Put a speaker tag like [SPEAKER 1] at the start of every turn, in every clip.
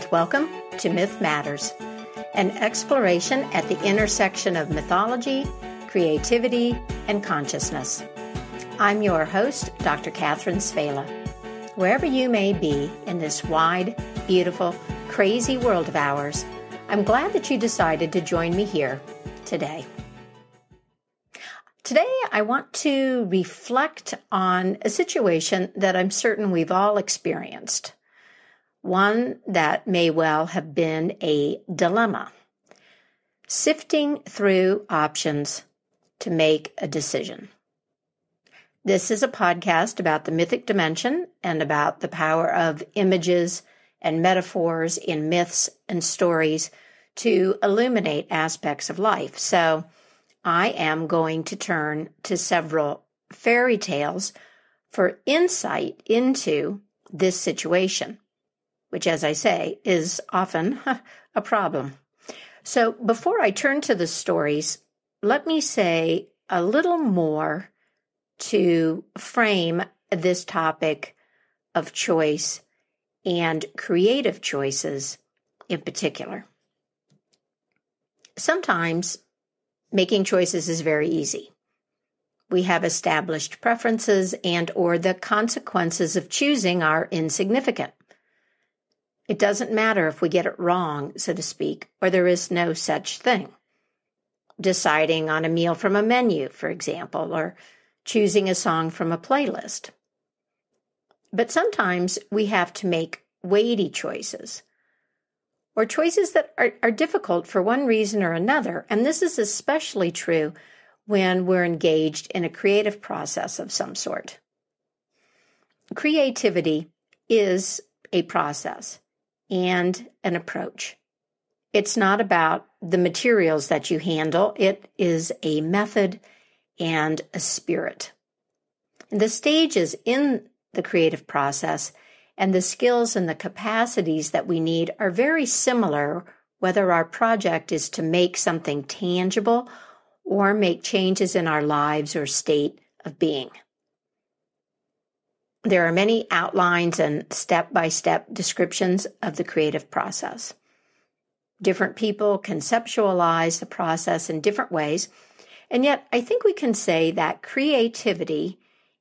[SPEAKER 1] and welcome to Myth Matters, an exploration at the intersection of mythology, creativity, and consciousness. I'm your host, Dr. Catherine Svela. Wherever you may be in this wide, beautiful, crazy world of ours, I'm glad that you decided to join me here today. Today, I want to reflect on a situation that I'm certain we've all experienced. One that may well have been a dilemma. Sifting through options to make a decision. This is a podcast about the mythic dimension and about the power of images and metaphors in myths and stories to illuminate aspects of life. So I am going to turn to several fairy tales for insight into this situation, which, as I say, is often a problem. So before I turn to the stories, let me say a little more to frame this topic of choice and creative choices in particular. Sometimes making choices is very easy. We have established preferences and/or the consequences of choosing are insignificant. It doesn't matter if we get it wrong, so to speak, or there is no such thing. Deciding on a meal from a menu, for example, or choosing a song from a playlist. But sometimes we have to make weighty choices, or choices that are difficult for one reason or another, and this is especially true when we're engaged in a creative process of some sort. Creativity is a process and an approach. It's not about the materials that you handle. It is a method and a spirit. And the stages in the creative process and the skills and the capacities that we need are very similar, whether our project is to make something tangible or make changes in our lives or state of being. There are many outlines and step-by-step descriptions of the creative process. Different people conceptualize the process in different ways, and yet I think we can say that creativity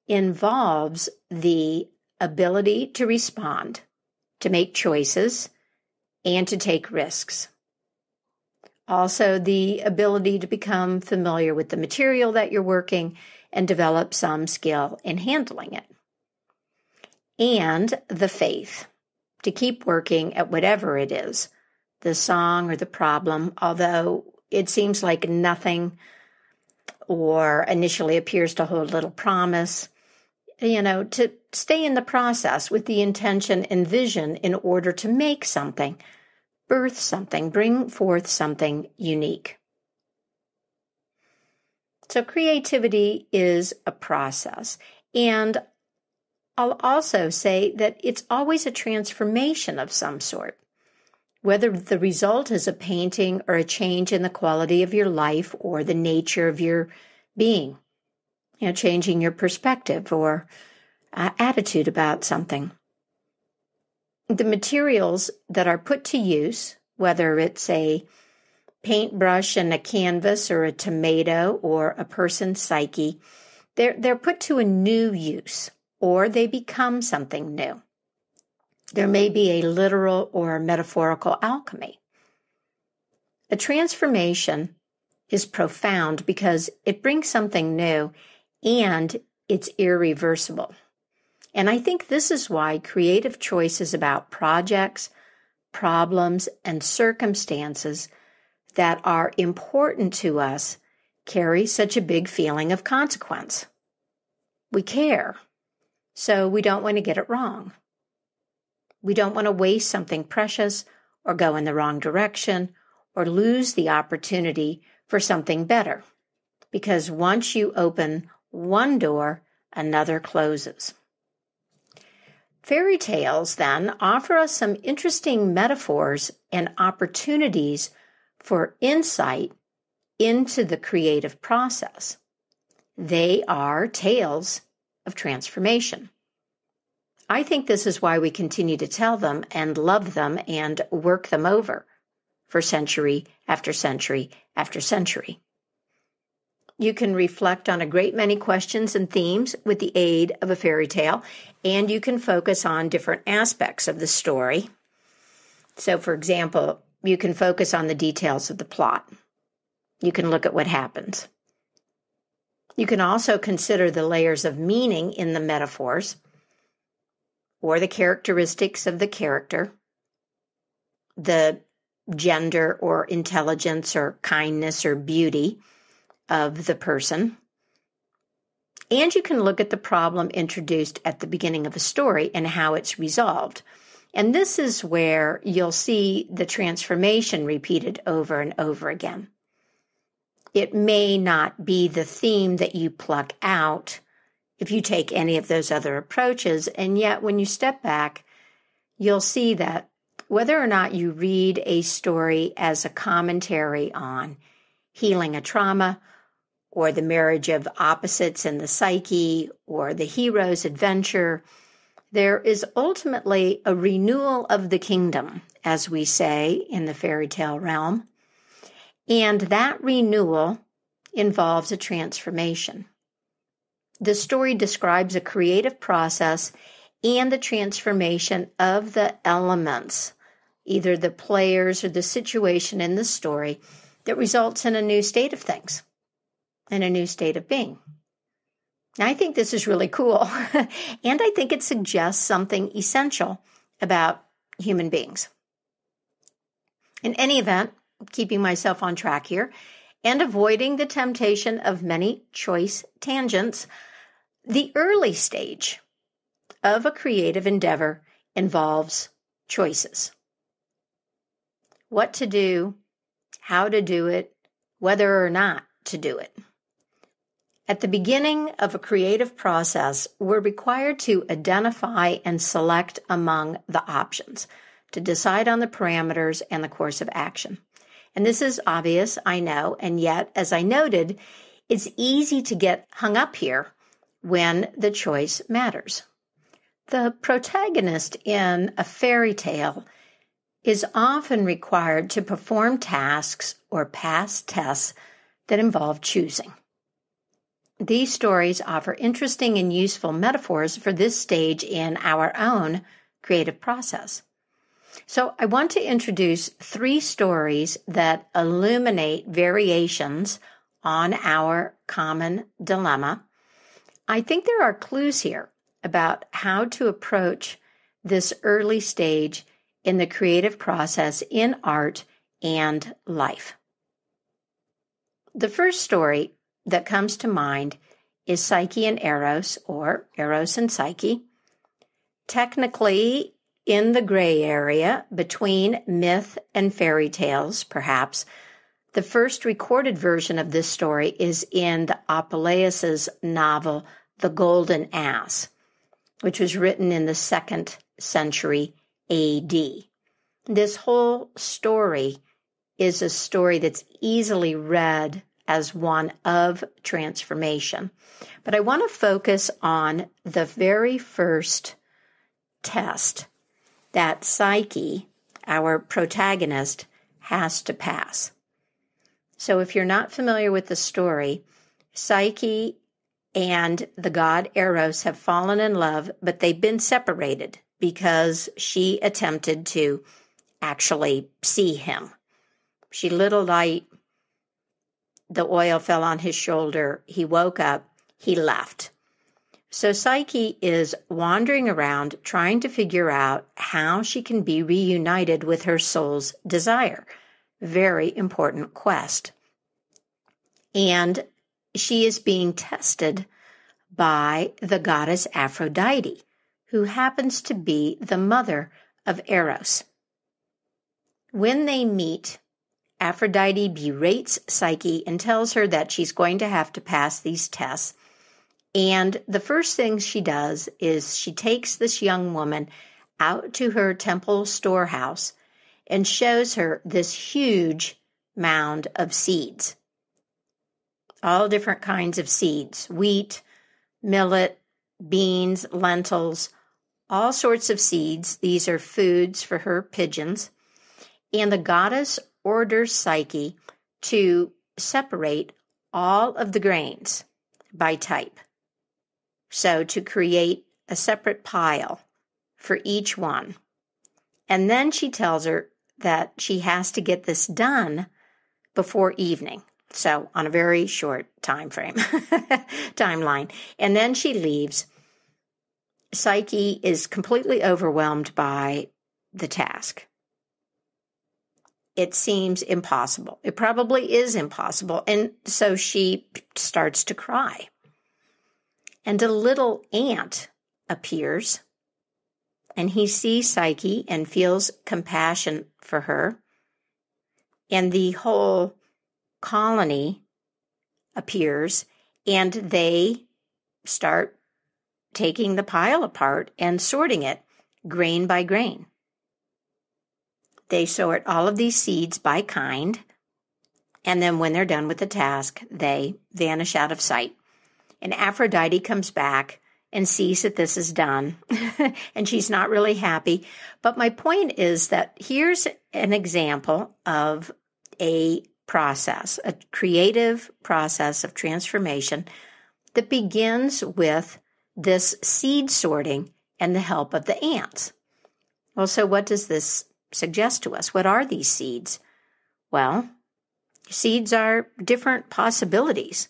[SPEAKER 1] involves the ability to respond, to make choices, and to take risks. Also, the ability to become familiar with the material that you're working and develop some skill in handling it. And the faith to keep working at whatever it is, the song or the problem, although it seems like nothing or initially appears to hold little promise, to stay in the process with the intention and vision in order to make something, birth something, bring forth something unique. So creativity is a process, and I'll also say that it's always a transformation of some sort, whether the result is a painting or a change in the quality of your life or the nature of your being, changing your perspective or attitude about something. The materials that are put to use, whether it's a paintbrush and a canvas or a tomato or a person's psyche, they're put to a new use, or they become something new. There may be a literal or metaphorical alchemy. A transformation is profound because it brings something new and it's irreversible. And I think this is why creative choices about projects, problems, and circumstances that are important to us carry such a big feeling of consequence. We care. So we don't want to get it wrong. We don't want to waste something precious or go in the wrong direction or lose the opportunity for something better. Because once you open one door, another closes. Fairy tales, then, offer us some interesting metaphors and opportunities for insight into the creative process. They are tales of transformation. I think this is why we continue to tell them and love them and work them over for century after century after century. You can reflect on a great many questions and themes with the aid of a fairy tale, and you can focus on different aspects of the story. So, for example, you can focus on the details of the plot. You can look at what happens. You can also consider the layers of meaning in the metaphors or the characteristics of the character, the gender or intelligence or kindness or beauty of the person. And you can look at the problem introduced at the beginning of a story and how it's resolved. And this is where you'll see the transformation repeated over and over again. It may not be the theme that you pluck out if you take any of those other approaches, and yet when you step back, you'll see that whether or not you read a story as a commentary on healing a trauma, or the marriage of opposites in the psyche, or the hero's adventure, there is ultimately a renewal of the kingdom, as we say in the fairy tale realm. And that renewal involves a transformation. The story describes a creative process and the transformation of the elements, either the players or the situation in the story, that results in a new state of things and a new state of being. Now, I think this is really cool, and I think it suggests something essential about human beings. In any event, keeping myself on track here and avoiding the temptation of many choice tangents, the early stage of a creative endeavor involves choices. What to do, how to do it, whether or not to do it. At the beginning of a creative process, we're required to identify and select among the options to decide on the parameters and the course of action. And this is obvious, I know, and yet, as I noted, it's easy to get hung up here when the choice matters. The protagonist in a fairy tale is often required to perform tasks or pass tests that involve choosing. These stories offer interesting and useful metaphors for this stage in our own creative process. So I want to introduce 3 stories that illuminate variations on our common dilemma. I think there are clues here about how to approach this early stage in the creative process in art and life. The first story that comes to mind is Psyche and Eros, or Eros and Psyche. Technically, in the gray area between myth and fairy tales, perhaps, the first recorded version of this story is in the Apuleius' novel, The Golden Ass, which was written in the 2nd century A.D. This whole story is a story that's easily read as one of transformation. But I want to focus on the very first test that Psyche, our protagonist, has to pass. So if you're not familiar with the story, Psyche and the god Eros have fallen in love, but they've been separated because she attempted to actually see him. She lit a light. The oil fell on his shoulder. He woke up. He left. So Psyche is wandering around trying to figure out how she can be reunited with her soul's desire. Very important quest. And she is being tested by the goddess Aphrodite, who happens to be the mother of Eros. When they meet, Aphrodite berates Psyche and tells her that she's going to have to pass these tests. And the first thing she does is she takes this young woman out to her temple storehouse and shows her this huge mound of seeds. All different kinds of seeds, wheat, millet, beans, lentils, all sorts of seeds. These are foods for her pigeons. And the goddess orders Psyche to separate all of the grains by type. So to create a separate pile for each one. And then she tells her that she has to get this done before evening. So on a very short timeline. And then she leaves. Psyche is completely overwhelmed by the task. It seems impossible. It probably is impossible. And so she starts to cry. And a little ant appears, and he sees Psyche and feels compassion for her. And the whole colony appears, and they start taking the pile apart and sorting it grain by grain. They sort all of these seeds by kind, and then when they're done with the task, they vanish out of sight. And Aphrodite comes back and sees that this is done, and she's not really happy. But my point is that here's an example of a process, a creative process of transformation that begins with this seed sorting and the help of the ants. Well, so what does this suggest to us? What are these seeds? Well, seeds are different possibilities.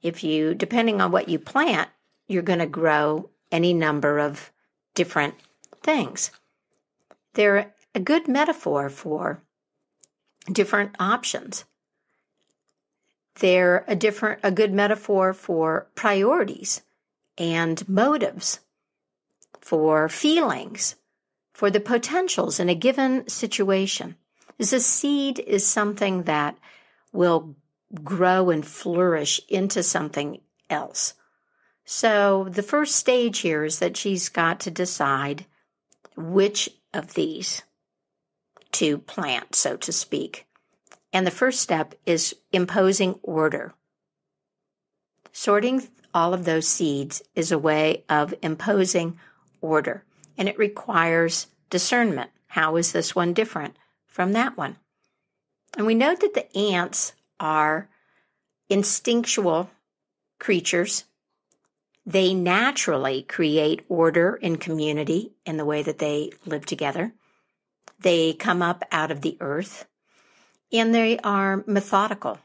[SPEAKER 1] Depending on what you plant, you're going to grow any number of different things. They're a good metaphor for different options. They're a good metaphor for priorities and motives, for feelings, for the potentials in a given situation. As a seed is something that will grow and flourish into something else. So the first stage here is that she's got to decide which of these to plant, so to speak. And the first step is imposing order. Sorting all of those seeds is a way of imposing order, and it requires discernment. How is this one different from that one? And we note that the ants are instinctual creatures. They naturally create order in community in the way that they live together. They come up out of the earth, and they are methodical.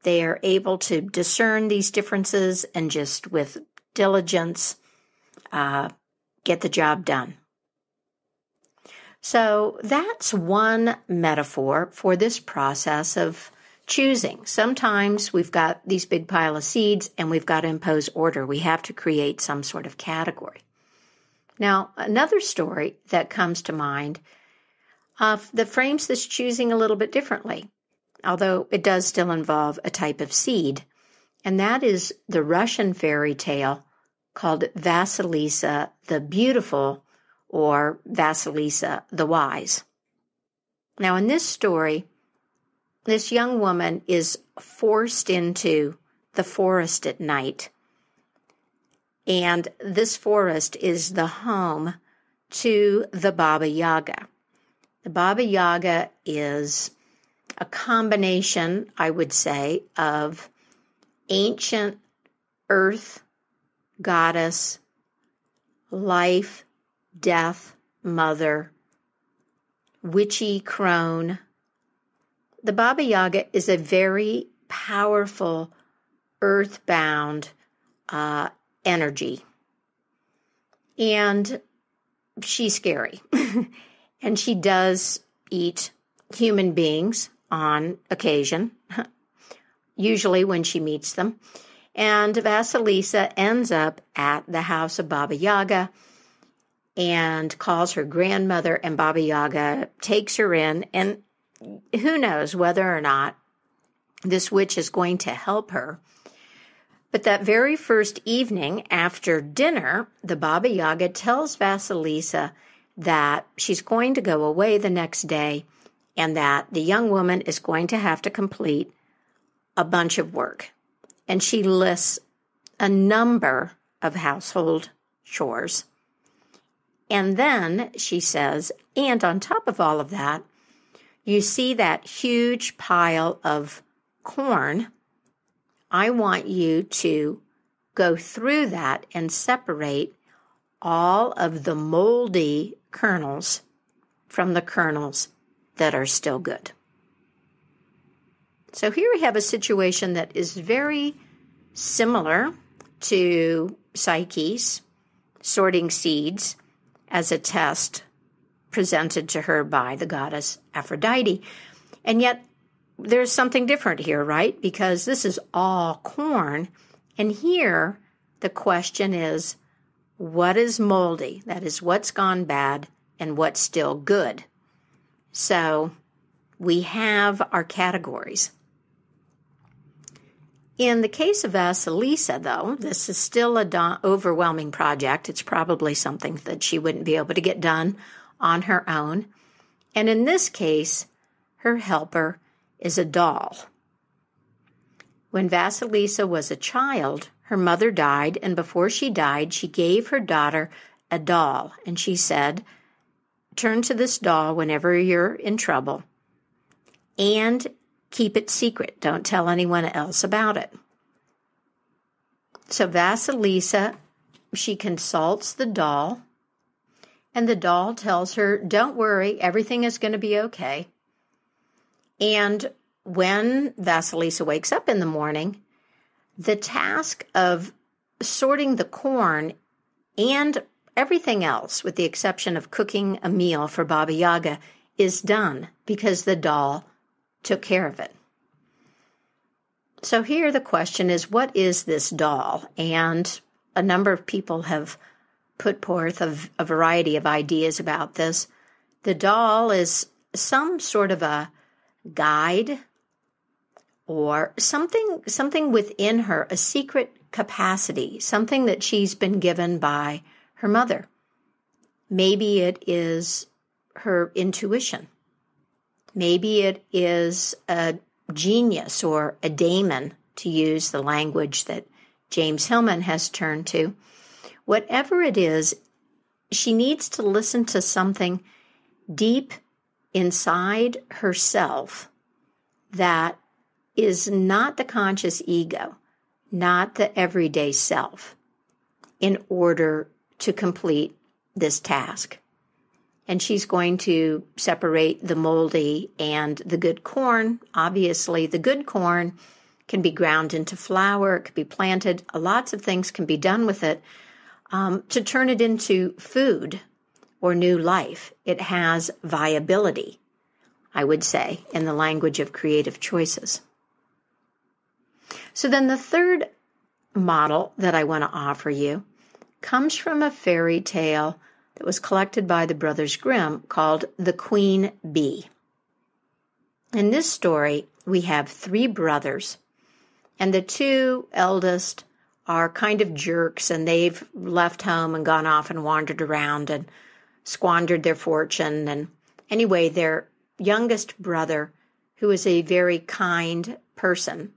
[SPEAKER 1] They are able to discern these differences and just with diligence get the job done. So that's one metaphor for this process of choosing. Sometimes we've got these big pile of seeds and we've got to impose order. We have to create some sort of category. Now, another story that comes to mind that frames this choosing a little bit differently, although it does still involve a type of seed, and that is the Russian fairy tale called Vasilisa the Beautiful, or Vasilisa the Wise. Now, in this story, this young woman is forced into the forest at night, and this forest is the home to the Baba Yaga. The Baba Yaga is a combination, I would say, of ancient earth goddess, life, death, mother, witchy crone. The Baba Yaga is a very powerful, earthbound energy. And she's scary. And she does eat human beings on occasion, usually when she meets them. And Vasilisa ends up at the house of Baba Yaga and calls her grandmother, and Baba Yaga takes her in, and who knows whether or not this witch is going to help her. But that very first evening after dinner, the Baba Yaga tells Vasilisa that she's going to go away the next day and that the young woman is going to have to complete a bunch of work. And she lists a number of household chores. And then she says, and on top of all of that, you see that huge pile of corn. I want you to go through that and separate all of the moldy kernels from the kernels that are still good. So here we have a situation that is very similar to Psyche's sorting seeds as a test presented to her by the goddess Aphrodite. And yet there's something different here, right? Because this is all corn. And here the question is, what is moldy? That is, what's gone bad and what's still good. So we have our categories. In the case of Vasilisa, though, this is still an overwhelming project. It's probably something that she wouldn't be able to get done on her own. And in this case, her helper is a doll. When Vasilisa was a child, her mother died, and before she died, she gave her daughter a doll. And she said, turn to this doll whenever you're in trouble and keep it secret. Don't tell anyone else about it. So Vasilisa, she consults the doll, and the doll tells her, don't worry, everything is going to be okay. And when Vasilisa wakes up in the morning, the task of sorting the corn and everything else, with the exception of cooking a meal for Baba Yaga, is done because the doll took care of it. So here the question is, what is this doll? And a number of people have put forth a variety of ideas about this. The doll is some sort of a guide or something within her, a secret capacity, something that she's been given by her mother. Maybe it is her intuition. Maybe it is a genius or a daemon, to use the language that James Hillman has turned to. Whatever it is, she needs to listen to something deep inside herself that is not the conscious ego, not the everyday self, in order to complete this task. And she's going to separate the moldy and the good corn. Obviously, the good corn can be ground into flour, it can be planted. Lots of things can be done with it to turn it into food or new life. It has viability, I would say, in the language of creative choices. So then the third model that I want to offer you comes from a fairy tale that was collected by the Brothers Grimm called The Queen Bee. In this story, we have 3 brothers, and the 2 eldest are kind of jerks, and they've left home and gone off and wandered around and squandered their fortune. And anyway, their youngest brother, who is a very kind person,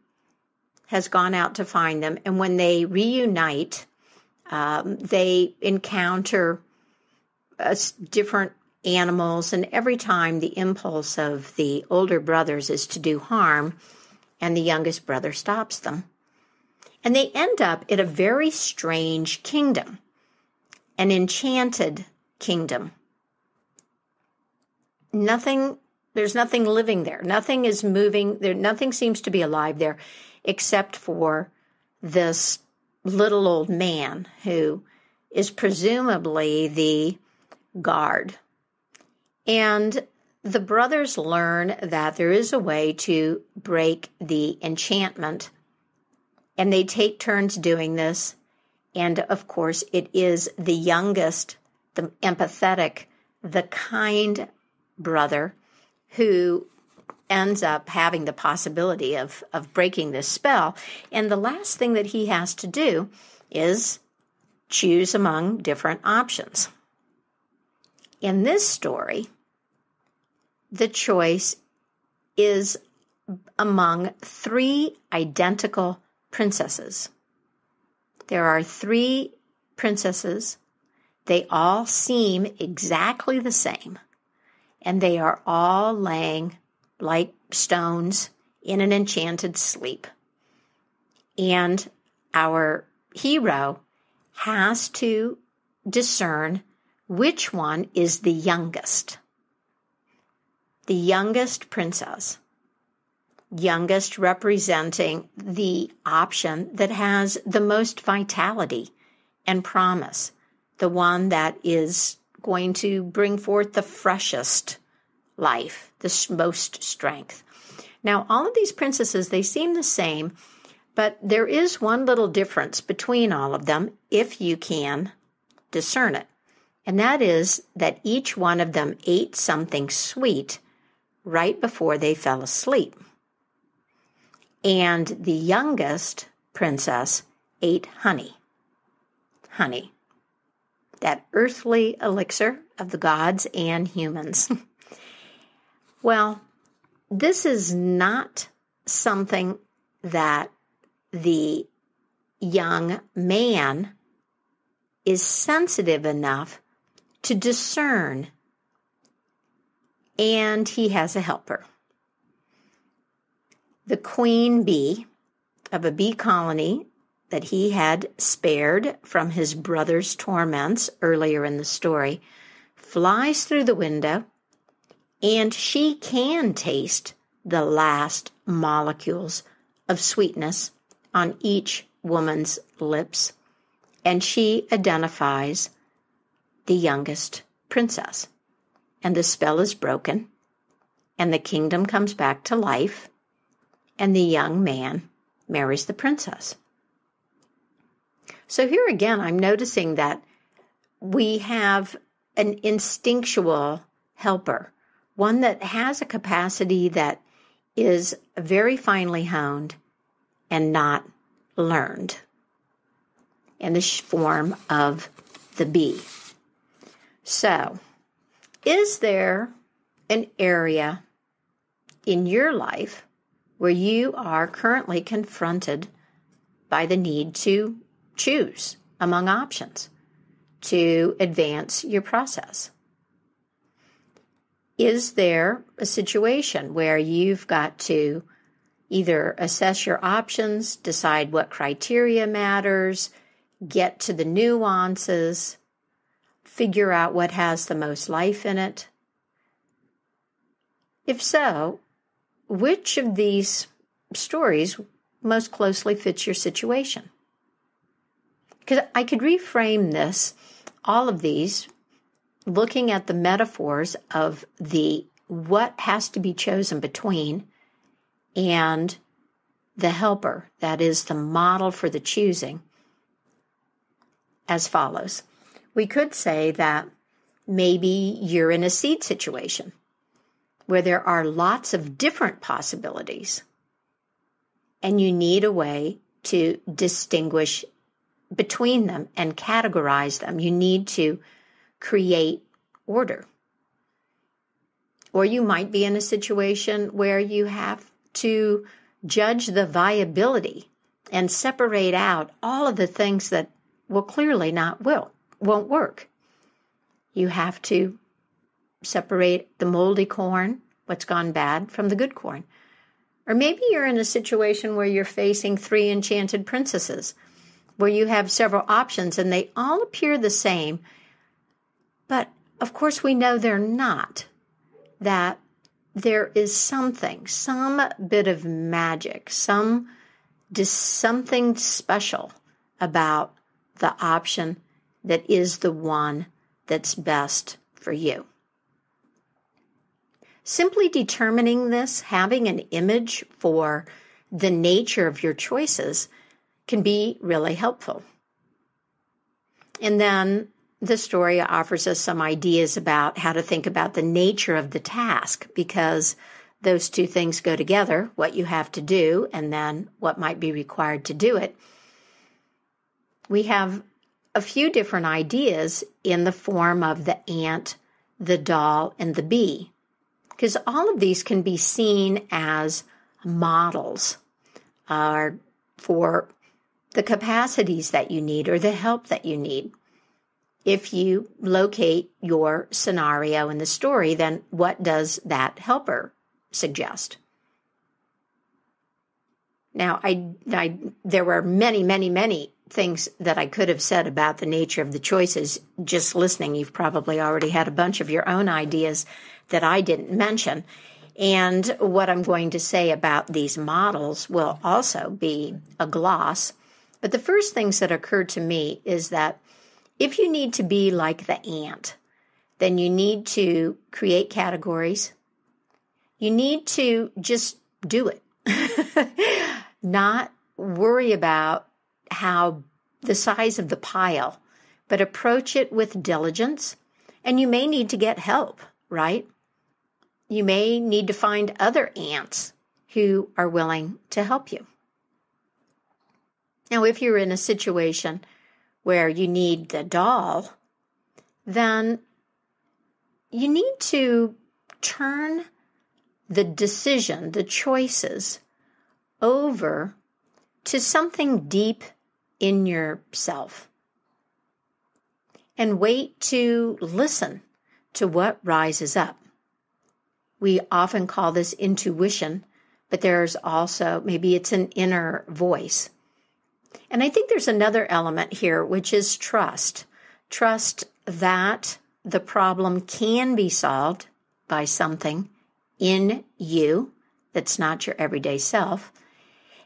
[SPEAKER 1] has gone out to find them. And when they reunite, they encounter different animals, and every time the impulse of the older brothers is to do harm, and the youngest brother stops them. And they end up in a very strange kingdom, an enchanted kingdom. There's nothing living there. Nothing is moving there. Nothing seems to be alive there except for this little old man who is presumably the guard. And the brothers learn that there is a way to break the enchantment, and they take turns doing this. And of course, it is the youngest, the empathetic, the kind brother who ends up having the possibility of breaking this spell. And the last thing that he has to do is choose among different options. In this story, the choice is among 3 identical princesses. There are 3 princesses, They all seem exactly the same, and they are all laying like stones in an enchanted sleep. And our hero has to discern which one is the youngest princess. Youngest representing the option that has the most vitality and promise, the one that is going to bring forth the freshest life, the most strength. Now, all of these princesses, they seem the same, but there is one little difference between all of them, if you can discern it. And that is that each one of them ate something sweet right before they fell asleep. And the youngest princess ate honey. Honey. That earthly elixir of the gods and humans. Well, this is not something that the young man is sensitive enough to discern, and he has a helper. The queen bee of a bee colony that he had spared from his brother's torments earlier in the story flies through the window, and she can taste the last molecules of sweetness on each woman's lips, and she identifies the youngest princess. And the spell is broken, and the kingdom comes back to life, and the young man marries the princess. So here again, I'm noticing that we have an instinctual helper, one that has a capacity that is very finely honed and not learned, in the form of the bee. So, is there an area in your life where you are currently confronted by the need to choose among options to advance your process? Is there a situation where you've got to either assess your options, decide what criteria matters, get to the nuances, figure out what has the most life in it? If so, which of these stories most closely fits your situation? Because I could reframe this, all of these, looking at the metaphors of the what has to be chosen between and the helper, that is the model for the choosing, as follows. We could say that maybe you're in a seed situation where there are lots of different possibilities, and you need a way to distinguish between them and categorize them. You need to create order. Or you might be in a situation where you have to judge the viability and separate out all of the things that will clearly won't work. You have to separate the moldy corn, what's gone bad, from the good corn. Or maybe you're in a situation where you're facing 3 enchanted princesses, where you have several options and they all appear the same, but of course we know they're not. That there is something, some bit of magic, something special about the option that is the one that's best for you. Simply determining this, having an image for the nature of your choices, can be really helpful. And then the story offers us some ideas about how to think about the nature of the task, because those two things go together, what you have to do and then what might be required to do it. We have a few different ideas in the form of the ant, the doll, and the bee, because all of these can be seen as models for the capacities that you need or the help that you need. if you locate your scenario in the story, then what does that helper suggest? Now, there were many, many, many things that I could have said about the nature of the choices. Just listening, you've probably already had a bunch of your own ideas that I didn't mention. And what I'm going to say about these models will also be a gloss. But the first things that occurred to me is that if you need to be like the ant, then you need to create categories. You need to just do it. Not worry about how the size of the pile, but approach it with diligence. And you may need to get help, right? You may need to find other ants who are willing to help you. Now, if you're in a situation where you need the doll, then you need to turn the decision, the choices, over to something deep in yourself and wait to listen to what rises up. We often call this intuition, but there's also, maybe it's an inner voice. And I think there's another element here, which is trust. Trust that the problem can be solved by something in you that's not your everyday self.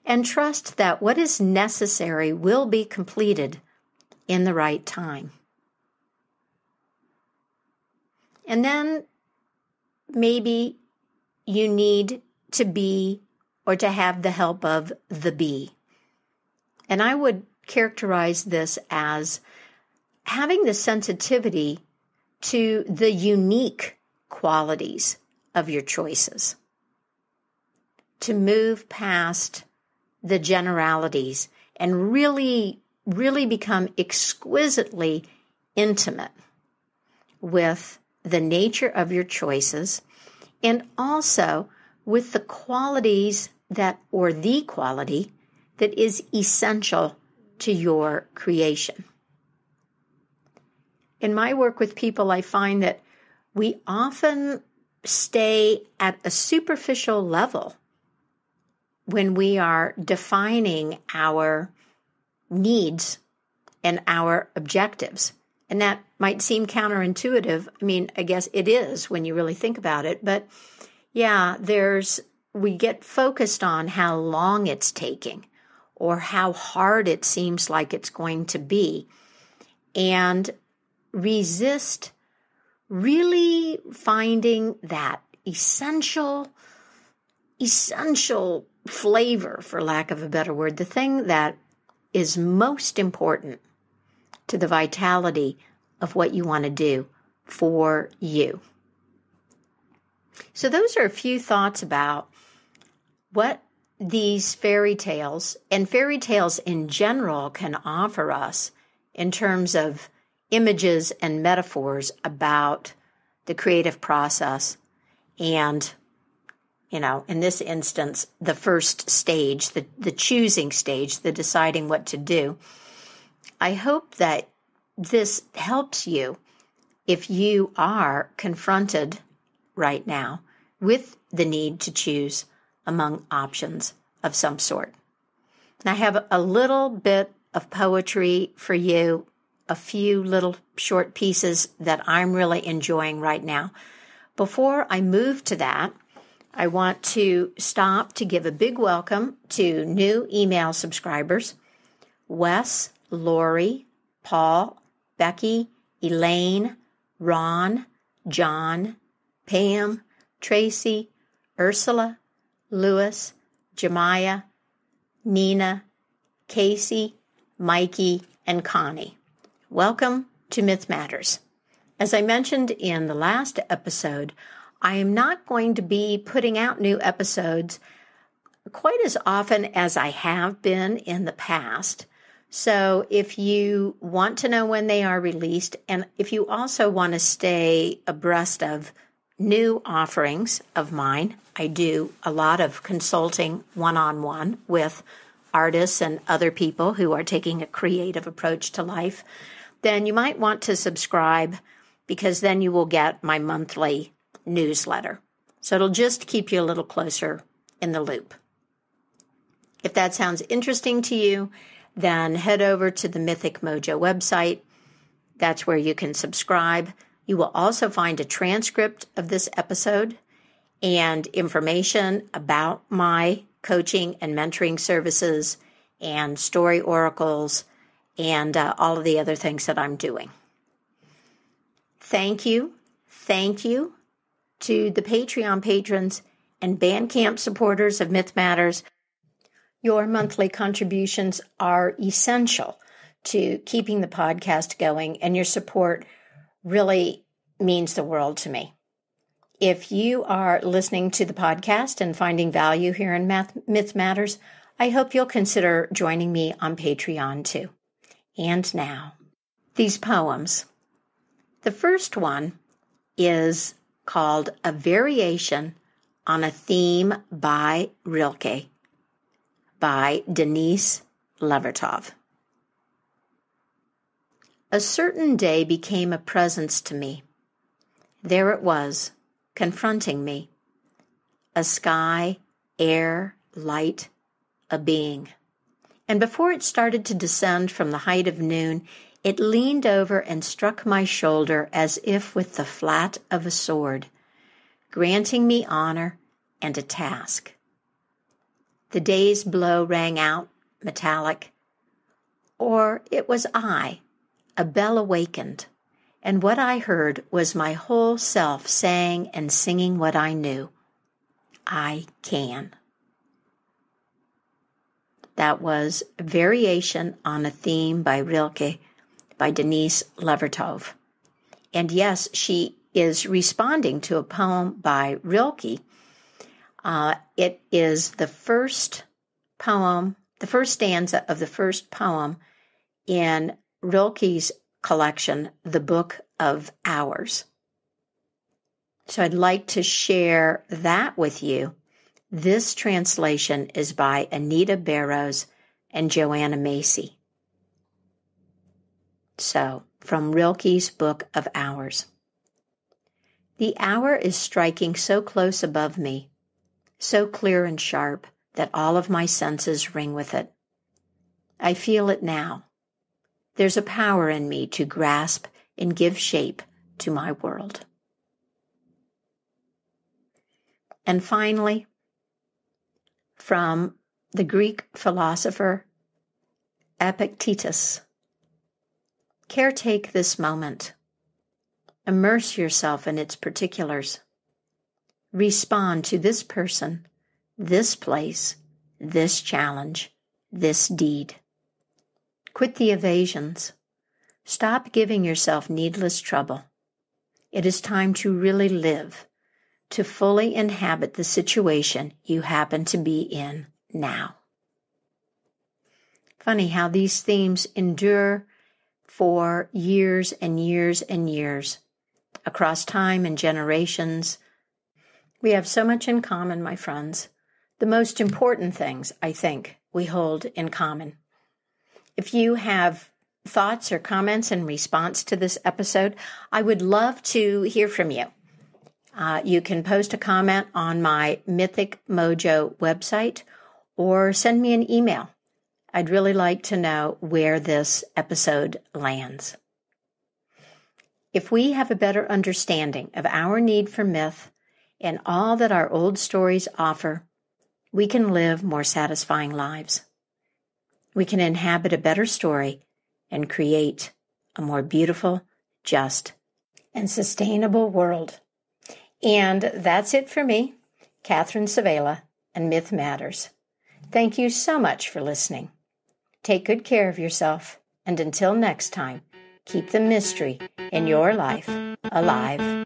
[SPEAKER 1] And trust that what is necessary will be completed in the right time. And then maybe you need to be or to have the help of the bee. And I would characterize this as having the sensitivity to the unique qualities of your choices, to move past the generalities and really, really become exquisitely intimate with the nature of your choices and also with the qualities that, or the quality that is essential to your creation. In my work with people, I find that we often stay at a superficial level when we are defining our needs and our objectives. And that might seem counterintuitive. I mean, I guess it is when you really think about it. But yeah, we get focused on how long it's taking or how hard it seems like it's going to be, and resist really finding that essential flavor, for lack of a better word, the thing that is most important to the vitality of what you want to do for you. So those are a few thoughts about what these fairy tales and fairy tales in general can offer us in terms of images and metaphors about the creative process and, in this instance, the first stage, the choosing stage, the deciding what to do. I hope that this helps you if you are confronted right now with the need to choose among options of some sort. And I have a little bit of poetry for you, a few little short pieces that I'm really enjoying right now. Before I move to that, I want to stop to give a big welcome to new email subscribers: Wes, Lori, Paul, Becky, Elaine, Ron, John, Pam, Tracy, Ursula, Louis, Jemiah, Nina, Casey, Mikey, and Connie. Welcome to Myth Matters. As I mentioned in the last episode, I am not going to be putting out new episodes quite as often as I have been in the past. So if you want to know when they are released, and if you also want to stay abreast of new offerings of mine, I do a lot of consulting one-on-one with artists and other people who are taking a creative approach to life. then you might want to subscribe, because then you will get my monthly newsletter. So it'll just keep you a little closer in the loop. If that sounds interesting to you, then head over to the Mythic Mojo website. That's where you can subscribe. You will also find a transcript of this episode and information about my coaching and mentoring services and story oracles and all of the other things that I'm doing. Thank you. Thank you to the Patreon patrons and Bandcamp supporters of Myth Matters. Your monthly contributions are essential to keeping the podcast going, and your support really means the world to me. If you are listening to the podcast and finding value here in Myth Matters, I hope you'll consider joining me on Patreon too. And now, these poems. The first one is called A Variation on a Theme by Rilke, by Denise Levertov. A certain day became a presence to me. There it was, confronting me. A sky, air, light, a being. And before it started to descend from the height of noon, it leaned over and struck my shoulder as if with the flat of a sword, granting me honor and a task. The day's blow rang out, metallic. Or it was I, a bell awakened, and what I heard was my whole self saying and singing what I knew. I can. That was a variation on a theme by Rilke, by Denise Levertov. And yes, she is responding to a poem by Rilke. It is the first poem, the first stanza of the first poem in Rilke's collection, The Book of Hours. So I'd like to share that with you. This translation is by Anita Barrows and Joanna Macy. So, from Rilke's Book of Hours. The hour is striking so close above me, so clear and sharp that all of my senses ring with it. I feel it now. There's a power in me to grasp and give shape to my world. And finally, from the Greek philosopher Epictetus, caretake this moment. Immerse yourself in its particulars. Respond to this person, this place, this challenge, this deed. Quit the evasions. Stop giving yourself needless trouble. It is time to really live, to fully inhabit the situation you happen to be in now. Funny how these themes endure for years and years and years, across time and generations. We have so much in common, my friends. The most important things, I think, we hold in common. If you have thoughts or comments in response to this episode, I would love to hear from you. You can post a comment on my Mythic Mojo website or send me an email. I'd really like to know where this episode lands. If we have a better understanding of our need for myth and all that our old stories offer, we can live more satisfying lives. We can inhabit a better story and create a more beautiful, just, and sustainable world. And that's it for me, Catherine Savela, and Myth Matters. Thank you so much for listening. Take good care of yourself, and until next time, keep the mystery in your life alive.